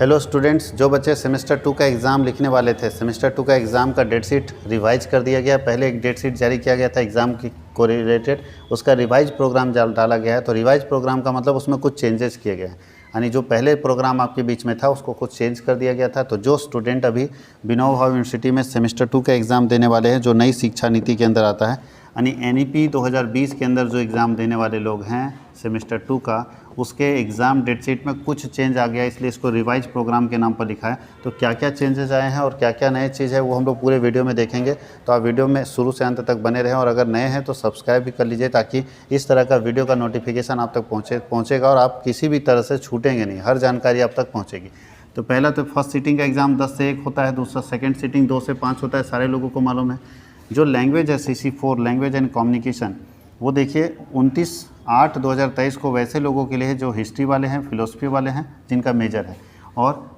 Hello students, जो बच्चे semester 2 का एग्ज़ाम लिखने वाले थे, सेमेस्टर 2 का एग्ज़ाम का डेट शीट रिवाइज कर दिया गया। पहले एक डेट शीट जारी किया गया था एग्ज़ाम की को रिलेटेड, उसका रिवाइज प्रोग्राम डाला गया है। तो रिवाइज प्रोग्राम का मतलब उसमें कुछ चेंजेस किए गए हैं, यानी जो पहले प्रोग्राम आपके बीच में था उसको कुछ चेंज कर दिया गया था। तो जो स्टूडेंट अभी विनोबा भावे यूनिवर्सिटी में सेमेस्टर 2 का एग्ज़ाम देने वाले हैं, जो नई शिक्षा नीति के अंदर आता है, यानी NEP 2020 के अंदर जो एग्ज़ाम देने वाले लोग हैं सेमेस्टर 2 का, उसके एग्ज़ाम डेट शीट में कुछ चेंज आ गया, इसलिए इसको रिवाइज प्रोग्राम के नाम पर लिखा है। तो क्या क्या चेंजेस आए हैं और क्या क्या नए चीज़ है वो हम लोग पूरे वीडियो में देखेंगे। तो आप वीडियो में शुरू से अंत तक बने रहें, और अगर नए हैं तो सब्सक्राइब भी कर लीजिए, ताकि इस तरह का वीडियो का नोटिफिकेशन आप तक पहुँचेगा और आप किसी भी तरह से छूटेंगे नहीं, हर जानकारी आप तक पहुँचेगी। तो पहला तो फर्स्ट सीटिंग का एग्ज़ाम 10 से 1 होता है, दूसरा सेकेंड सीटिंग 2 से 5 होता है, सारे लोगों को मालूम है। जो लैंग्वेज है CC4 लैंग्वेज एंड कम्युनिकेशन, वो देखिए 29/8/2023 को वैसे लोगों के लिए है जो हिस्ट्री वाले हैं, फिलोसफी वाले हैं, जिनका मेजर है। और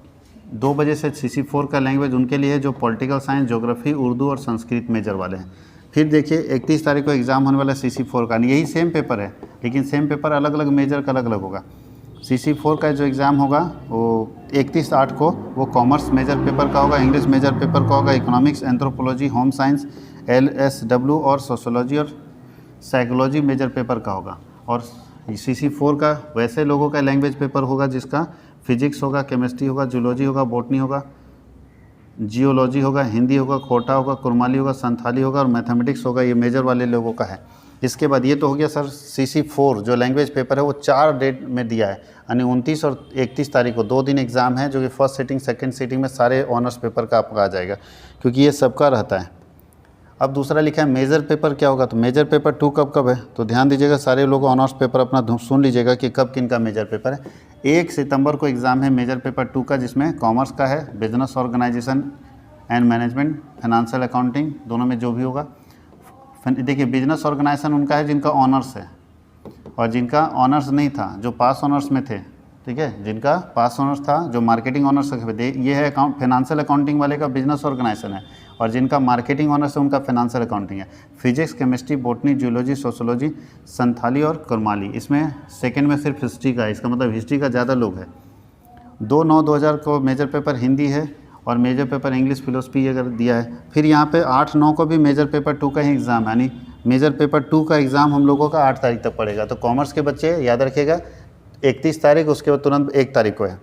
2 बजे से CC4 का लैंग्वेज उनके लिए है जो पॉलिटिकल साइंस, ज्योग्राफी, उर्दू और संस्कृत मेजर वाले हैं। फिर देखिए 31 तारीख को एग्ज़ाम होने वाला CC4 का, यही सेम पेपर है, लेकिन सेम पेपर अलग अलग मेजर का अलग अलग होगा। CC4 का जो एग्ज़ाम होगा वो 31/8 को वो कॉमर्स मेजर पेपर का होगा, इंग्लिश मेजर पेपर का होगा, economics, anthropology, home science, LSW और सोशोलॉजी और साइकोलॉजी मेजर पेपर का होगा। और CC4 का वैसे लोगों का लैंग्वेज पेपर होगा जिसका फिजिक्स होगा, केमिस्ट्री होगा, जूलॉजी होगा, बॉटनी होगा, जियोलॉजी होगा, हिंदी होगा, खोटा होगा, कुरमाली होगा, संथाली होगा और मैथमेटिक्स होगा। ये मेजर वाले लोगों का है। इसके बाद ये तो हो गया सर CC4 जो लैंग्वेज पेपर है वो 4 डेट में दिया है, यानी 29 और 31 तारीख को 2 दिन एग्ज़ाम है, जो कि फर्स्ट सीटिंग सेकंड सीटिंग में सारे ऑनर्स पेपर का आपका आ जाएगा, क्योंकि ये सबका रहता है। अब दूसरा लिखा है मेजर पेपर क्या होगा, तो मेजर पेपर 2 कब है, तो ध्यान दीजिएगा, सारे लोग ऑनर्स पेपर अपना सुन लीजिएगा कि कब किन का मेजर पेपर है। 1 सितंबर को एग्ज़ाम है मेजर पेपर 2 का, जिसमें कॉमर्स का है, business organisation and management, financial accounting, दोनों में जो भी होगा। देखिए बिजनेस ऑर्गेनाइजेशन उनका है जिनका ऑनर्स है, और जिनका ऑनर्स नहीं था, जो पास ऑनर्स में थे, ठीक है, जिनका पास ऑनर्स था, जो मार्केटिंग ऑनर्स ये है फाइनेंशियल अकाउंटिंग वाले का बिजनेस ऑर्गेनाइजेशन है, और जिनका मार्केटिंग ऑनर्स है उनका फाइनेंशियल अकाउंटिंग है। Physics, chemistry, botany, geology, sociology, Santhali और कुरमाली, इसमें सेकंड में सिर्फ हिस्ट्री का है, इसका मतलब हिस्ट्री का ज़्यादा लोग है। 2/9/2000 को मेजर पेपर हिंदी है, और मेजर पेपर इंग्लिश, फिलोसफी अगर दिया है। फिर यहाँ पे 8/9 को भी मेजर पेपर 2 का ही एग्ज़ाम है, यानी मेजर पेपर 2 का एग्ज़ाम हम लोगों का 8 तारीख तक पड़ेगा। तो कॉमर्स के बच्चे याद रखिएगा 31 तारीख, उसके बाद तुरंत 1 तारीख को है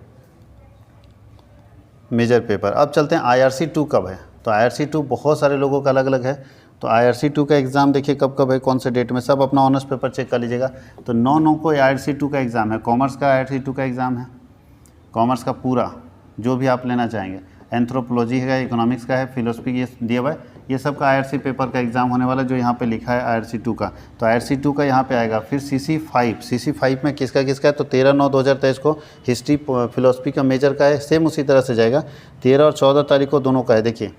मेजर पेपर। अब चलते हैं IRC2 कब है, तो IRC2 बहुत सारे लोगों का अलग अलग है। तो IRC2 का एग्ज़ाम देखिए कब है, कौन से डेट में, सब अपना ऑनर्स पेपर चेक कर लीजिएगा। तो 9/9 को IRC2 का एग्ज़ाम है, कॉमर्स का IRC2 का एग्ज़ाम है, कॉमर्स का पूरा जो भी आप लेना चाहेंगे, एंथ्रोपोलॉजी है, इकोनॉमिक्स का है, फिलोसफी, ये दिया हुआ है, ये सब का IRC पेपर का एग्ज़ाम होने वाला, जो यहाँ पे लिखा है IRC2 का। तो IRC2 का यहाँ पे आएगा। फिर CC5 में किसका है, तो 13/9/2023 को हिस्ट्री फिलोसफी का मेजर का है, सेम उसी तरह से जाएगा। 13 और 14 तारीख को दोनों का है। देखिए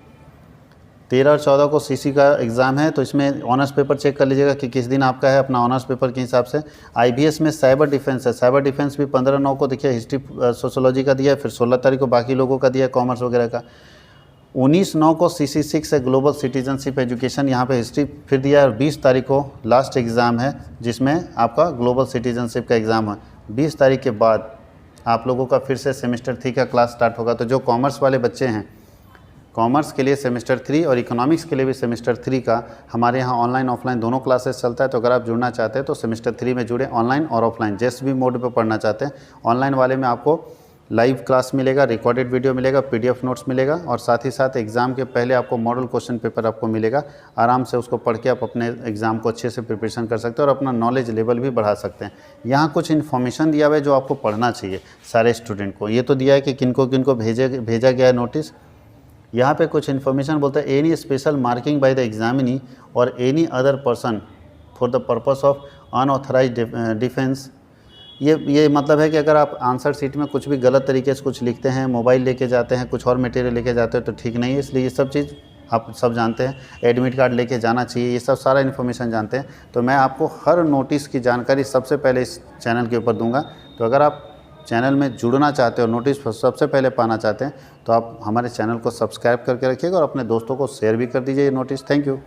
13 और 14 को CC का एग्ज़ाम है, तो इसमें ऑनर्स पेपर चेक कर लीजिएगा कि किस दिन आपका है, अपना ऑनर्स पेपर के हिसाब से। IBS में साइबर डिफेंस है, साइबर डिफेंस भी 15/9 को देखिए हिस्ट्री सोशोलॉजी का दिया है, फिर 16 तारीख को बाकी लोगों का दिया है, कॉमर्स वगैरह का। 19/9 को CC6 है, ग्लोबल सिटीजनशिप एजुकेशन, यहाँ पे हिस्ट्री फिर दिया है। और 20 तारीख को लास्ट एग्ज़ाम है, जिसमें आपका ग्लोबल सिटीजनशिप का एग्ज़ाम है। 20 तारीख के बाद आप लोगों का फिर से सेमेस्टर 3 का क्लास स्टार्ट होगा। तो जो कॉमर्स वाले बच्चे हैं, कॉमर्स के लिए सेमेस्टर 3 और इकोनॉमिक्स के लिए भी सेमेस्टर 3 का हमारे यहाँ ऑनलाइन ऑफलाइन दोनों क्लासेस चलता है। तो अगर आप जुड़ना चाहते हैं तो सेमेस्टर 3 में जुड़े, ऑनलाइन और ऑफलाइन, जिस भी मोड पे पढ़ना चाहते हैं। ऑनलाइन वाले में आपको लाइव क्लास मिलेगा, रिकॉर्डेड वीडियो मिलेगा, PDF नोट्स मिलेगा, और साथ ही साथ एग्ज़ाम के पहले आपको मॉडल क्वेश्चन पेपर आपको मिलेगा। आराम से उसको पढ़ के आप अपने एग्ज़ाम को अच्छे से प्रिपरेशन कर सकते हैं और अपना नॉलेज लेवल भी बढ़ा सकते हैं। यहाँ कुछ इन्फॉर्मेशन दिया हुआ है जो आपको पढ़ना चाहिए सारे स्टूडेंट को। ये तो दिया है कि किनको किनको भेजा गया है नोटिस। यहाँ पे कुछ इन्फॉर्मेशन बोलता है, any special marking by the examinee और any other person for the purpose of unauthorised defence. ये मतलब है कि अगर आप आंसर शीट में कुछ भी गलत तरीके से कुछ लिखते हैं, मोबाइल लेके जाते हैं, कुछ और मटेरियल लेके जाते हैं, तो ठीक नहीं है। इसलिए ये सब चीज़ आप सब जानते हैं, एडमिट कार्ड लेके जाना चाहिए, ये सब सारा इन्फॉर्मेशन जानते हैं। तो मैं आपको हर नोटिस की जानकारी सबसे पहले इस चैनल के ऊपर दूंगा। तो अगर आप चैनल में जुड़ना चाहते हो, नोटिस सबसे पहले पाना चाहते हैं, तो आप हमारे चैनल को सब्सक्राइब करके रखिएगा और अपने दोस्तों को शेयर भी कर दीजिए ये नोटिस। Thank you.